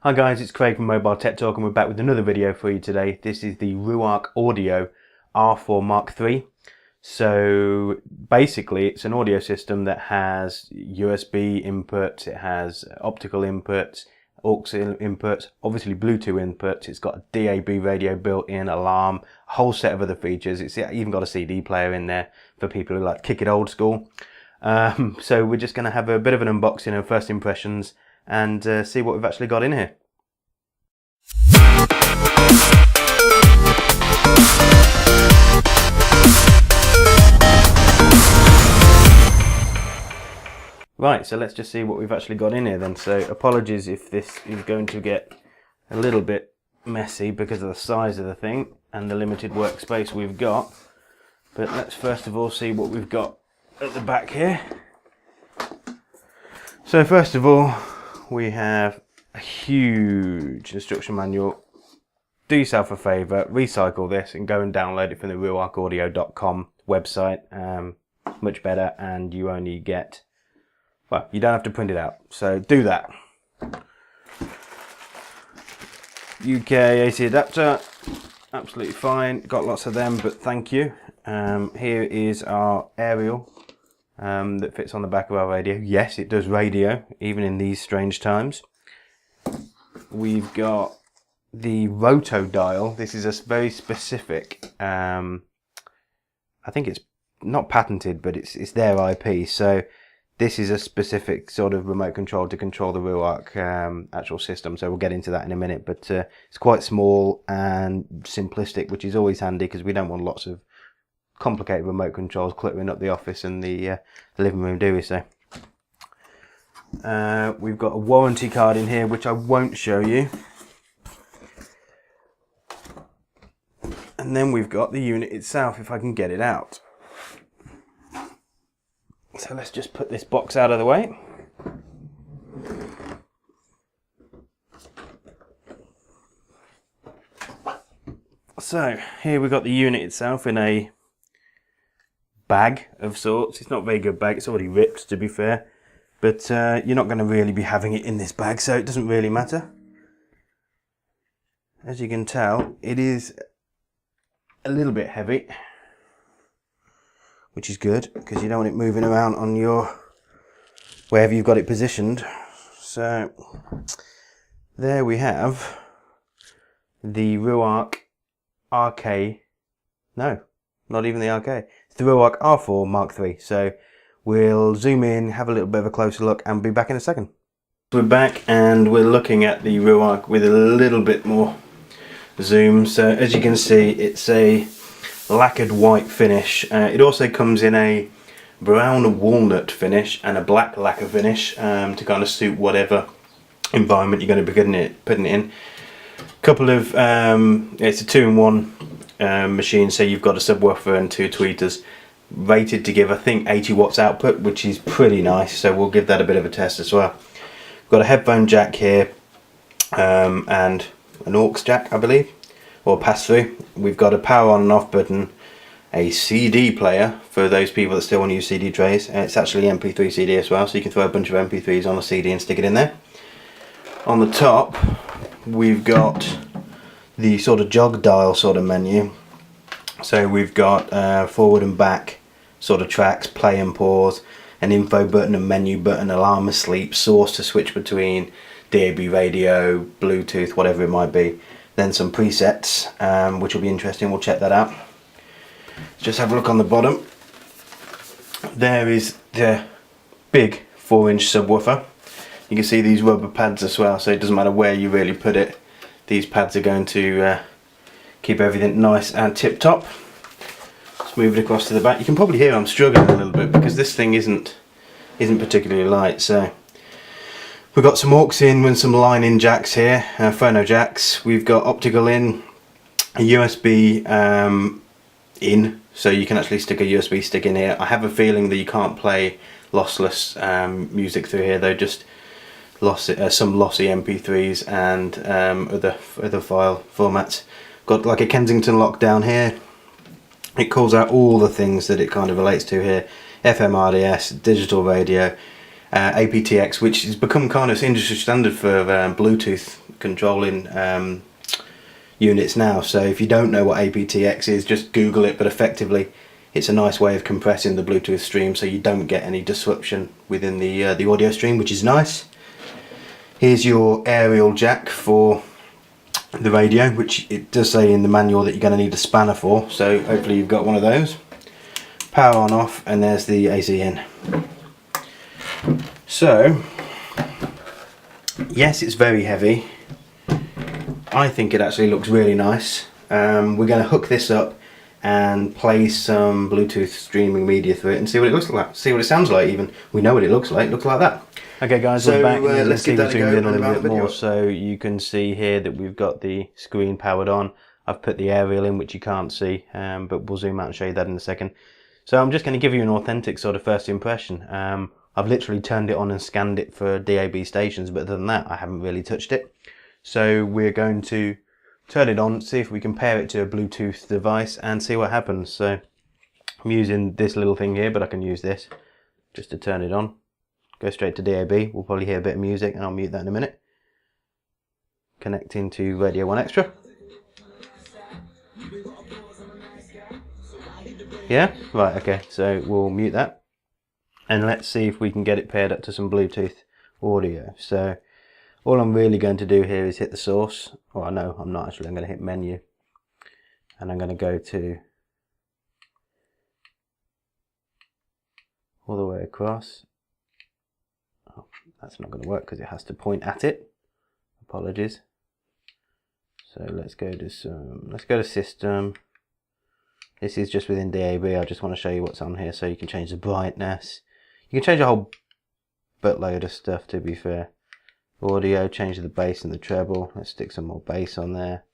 Hi guys, it's Craig from MobileTechTalk and we're back with another video for you today. This is the Ruark Audio R4 MK3. So basically it's an audio system that has USB inputs, it has optical inputs, aux inputs, obviously Bluetooth inputs, it's got a DAB radio built in, alarm, a whole set of other features. It's even got a CD player in there for people who like to kick it old school. So we're just going to have a bit of an unboxing and first impressions and see what we've actually got in here. Right, so let's just see what we've actually got in here then. So apologies if this is going to get a little bit messy because of the size of the thing and the limited workspace we've got. But let's first of all see what we've got at the back here. So first of all, we have a huge instruction manual. Do yourself a favour, recycle this and go and download it from the ruarkaudio.com website. Much better, and you only get, well, you don't have to print it out, so do that. UK AC adapter, absolutely fine, got lots of them, but thank you. Here is our aerial that fits on the back of our radio. Yes, it does radio, even in these strange times. We've got the roto dial. This is a very specific, I think it's not patented, but it's their IP. So this is a specific sort of remote control to control the Ruark actual system. So we'll get into that in a minute, but it's quite small and simplistic, which is always handy because we don't want lots of complicated remote controls cluttering up the office and the living room, do we? So we've got a warranty card in here, which I won't show you. And then we've got the unit itself, if I can get it out. So let's just put this box out of the way. So here we've got the unit itself in a bag of sorts. It's not a very good bag, it's already ripped to be fair, but you're not going to really be having it in this bag, so it doesn't really matter. As you can tell, it is a little bit heavy, which is good because you don't want it moving around on your wherever you've got it positioned. So there we have the Ruark RK, no, not even the RK, it's the Ruark R4 MK3. So we'll zoom in, have a little bit of a closer look and be back in a second. We're back and we're looking at the Ruark with a little bit more zoom. So as you can see, it's a lacquered white finish. It also comes in a brown walnut finish and a black lacquer finish to kind of suit whatever environment you're going to be putting it in. Couple of it's a 2-in-1 machine, so you've got a subwoofer and 2 tweeters, rated to give I think 80 watts output, which is pretty nice, so we'll give that a bit of a test as well. We've got a headphone jack here and an aux jack, I believe, or pass through. We've got a power on and off button, a CD player for those people that still want to use CD trays. It's actually MP3 CD as well, so you can throw a bunch of MP3s on a CD and stick it in there. On the top we've got the sort of jog dial sort of menu. So we've got forward and back sort of tracks, play and pause, an info button, a menu button, alarm asleep, source to switch between DAB radio, Bluetooth, whatever it might be. Then some presets, which will be interesting, we'll check that out. Let's just have a look on the bottom. There is the big 4-inch subwoofer. You can see these rubber pads as well, so it doesn't matter where you really put it. These pads are going to keep everything nice and tip top. Let's move it across to the back. You can probably hear I'm struggling a little bit because this thing isn't particularly light. So we've got some aux in and some line in jacks here, phono jacks. We've got optical in, a USB in, so you can actually stick a USB stick in here. I have a feeling that you can't play lossless music through here though, just some lossy MP3s and other file formats. Got like a Kensington lock down here. It calls out all the things that it kind of relates to here. FM RDS, digital radio, aptX, which has become kind of industry standard for Bluetooth controlling units now. So if you don't know what aptX is, just Google it, but effectively it's a nice way of compressing the Bluetooth stream so you don't get any disruption within the audio stream, which is nice. Here's your aerial jack for the radio, which it does say in the manual that you're going to need a spanner for, so hopefully you've got one of those. Power on off, and there's the AC in. So yes, it's very heavy. I think it actually looks really nice. We're going to hook this up and play some Bluetooth streaming media through it and see what it looks like, see what it sounds like even. We know what it looks like that. Okay guys, so we're back. Let's get that zoomed in a little bit more so you can see here that we've got the screen powered on. I've put the aerial in, which you can't see, but we'll zoom out and show you that in a second. So I'm just going to give you an authentic sort of first impression. I've literally turned it on and scanned it for DAB stations, but other than that I haven't really touched it. So we're going to turn it on, see if we can pair it to a Bluetooth device and see what happens. So I'm using this little thing here, but I can use this just to turn it on. Go straight to DAB. We'll probably hear a bit of music and I'll mute that in a minute. Connecting to Radio 1 Extra. Yeah? Right, okay, so we'll mute that. And let's see if we can get it paired up to some Bluetooth audio. So all I'm really going to do here is hit the source. Or no, I'm not actually. I'm going to hit menu. And I'm going to go to all the way across. Oh, that's not going to work because it has to point at it. Apologies. So let's go to system. This is just within DAB. I just want to show you what's on here so you can change the brightness. You can change a whole buttload of stuff, to be fair. Audio, change the bass and the treble. Let's stick some more bass on there.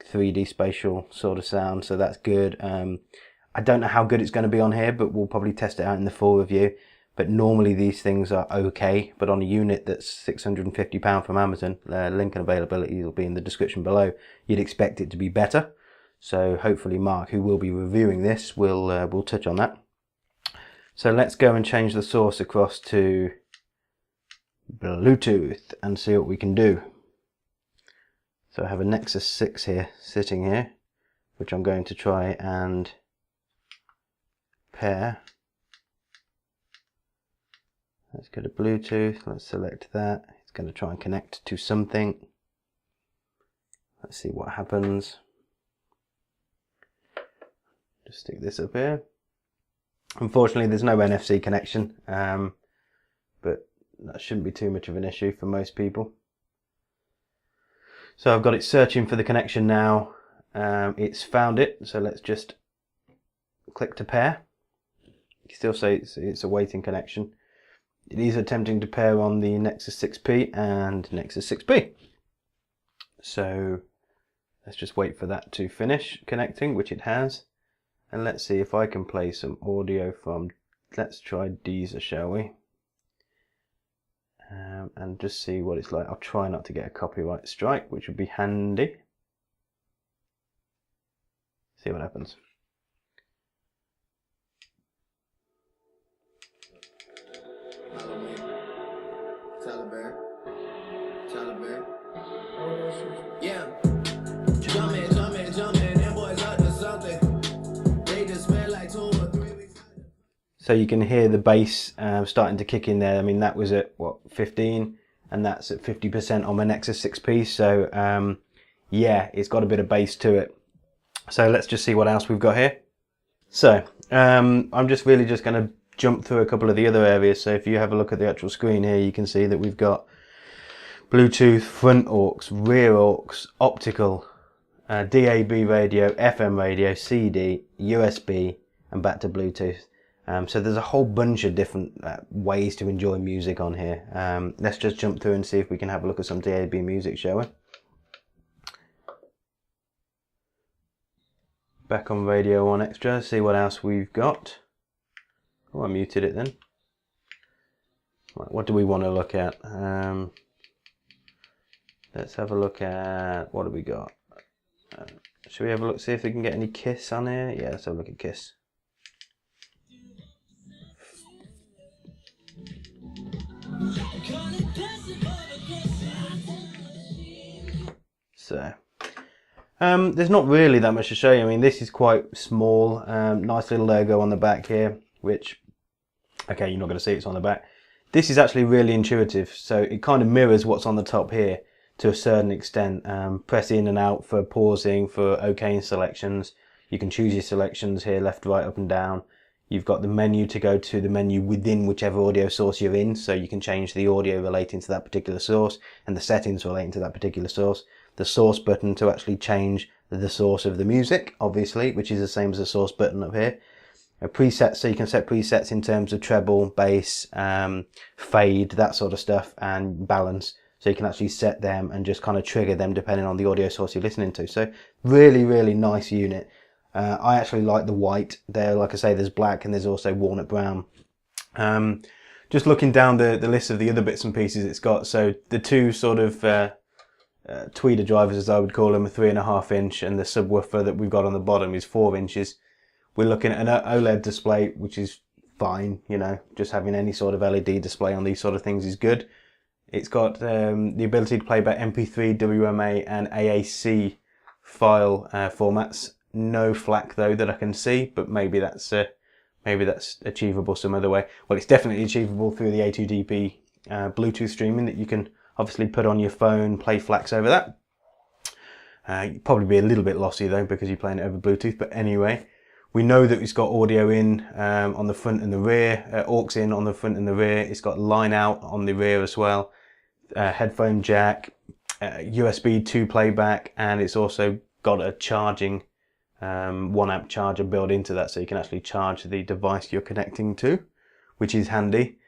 3D spatial sort of sound, so that's good. I don't know how good it's going to be on here, but we'll probably test it out in the full review. But normally these things are okay, but on a unit that's £650 from Amazon, link and availability will be in the description below, you'd expect it to be better. So hopefully Mark, who will be reviewing this, will touch on that. So let's go and change the source across to Bluetooth and see what we can do. So I have a Nexus 6 here, sitting here, which I'm going to try and pair. Let's go to Bluetooth, let's select that. It's going to try and connect to something. Let's see what happens. Just stick this up here. Unfortunately there's no NFC connection, but that shouldn't be too much of an issue for most people. So I've got it searching for the connection now. It's found it, so let's just click to pair. You still say it's awaiting connection. It is attempting to pair on the Nexus 6P and Nexus 6P. So let's just wait for that to finish connecting, which it has. And let's see if I can play some audio from, let's try Deezer, shall we? And just see what it's like. I'll try not to get a copyright strike, which would be handy. See what happens. Taliban. Yeah. So you can hear the bass starting to kick in there. I mean, that was at what, 15, and that's at 50% on my Nexus 6P. So yeah, it's got a bit of bass to it. So let's just see what else we've got here. So I'm just really just going to jump through a couple of the other areas. So if you have a look at the actual screen here, you can see that we've got Bluetooth, front aux, rear aux, optical, DAB radio, FM radio, CD, USB, and back to Bluetooth. So there's a whole bunch of different ways to enjoy music on here. Let's just jump through and see if we can have a look at some DAB music, shall we? Back on Radio 1 Extra, see what else we've got. Oh, I muted it then. Right, what do we want to look at? Let's have a look at, what do we got? Should we have a look, see if we can get any Kiss on here? Yeah, let's have a look at Kiss. So there's not really that much to show you. I mean, this is quite small. Nice little logo on the back here, which, okay, you're not going to see it's on the back. This is actually really intuitive, so it kind of mirrors what's on the top here to a certain extent. Press in and out for pausing, for okaying selections. You can choose your selections here, left, right, up and down. You've got the menu to go to the menu within whichever audio source you're in, so you can change the audio relating to that particular source and the settings relating to that particular source. The source button to actually change the source of the music, obviously, which is the same as the source button up here. A preset, so you can set presets in terms of treble, bass, fade, that sort of stuff, and balance. So you can actually set them and just kind of trigger them depending on the audio source you're listening to. So really, really nice unit. I actually like the white there. Like I say, there's black and there's also walnut brown. Just looking down the list of the other bits and pieces it's got. So the two sort of tweeter drivers, as I would call them, a 3.5 inch, and the subwoofer that we've got on the bottom is 4 inches. We're looking at an OLED display, which is fine, you know, just having any sort of LED display on these sort of things is good. It's got the ability to play back MP3, WMA and AAC file formats. No FLAC though that I can see, but maybe that's achievable some other way. Well, it's definitely achievable through the A2DP Bluetooth streaming that you can obviously put on your phone, play FLACs over that. You'd probably be a little bit lossy though because you're playing it over Bluetooth, but anyway. We know that it's got audio in on the front and the rear, aux in on the front and the rear. It's got line out on the rear as well, headphone jack, USB 2 playback, and it's also got a charging 1 amp charger built into that, so you can actually charge the device you're connecting to, which is handy.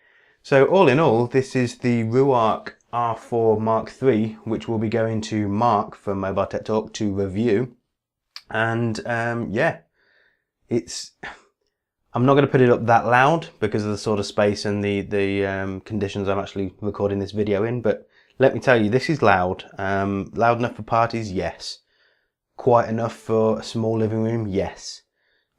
So all in all, this is the Ruark R4 MK3, which will be going to Mark from MobileTechTalk to review. And yeah. I'm not going to put it up that loud because of the sort of space and the conditions I'm actually recording this video in, but let me tell you, this is loud. Loud enough for parties? Yes. Quiet enough for a small living room? Yes.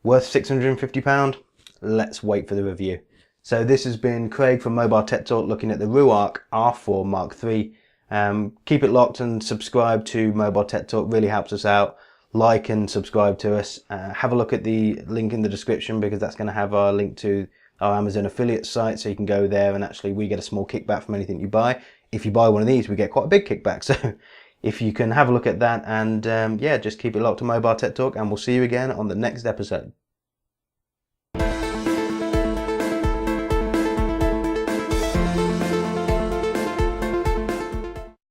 Worth £650? Let's wait for the review. So this has been Craig from MobileTechTalk looking at the Ruark R4 MK3. Keep it locked and subscribe to MobileTechTalk, really helps us out. Like and subscribe to us. Have a look at the link in the description because that's going to have our link to our Amazon affiliate site, so you can go there and actually we get a small kickback from anything you buy. If you buy one of these, we get quite a big kickback. So if you can have a look at that, and yeah, just keep it locked to MobileTechTalk, and we'll see you again on the next episode.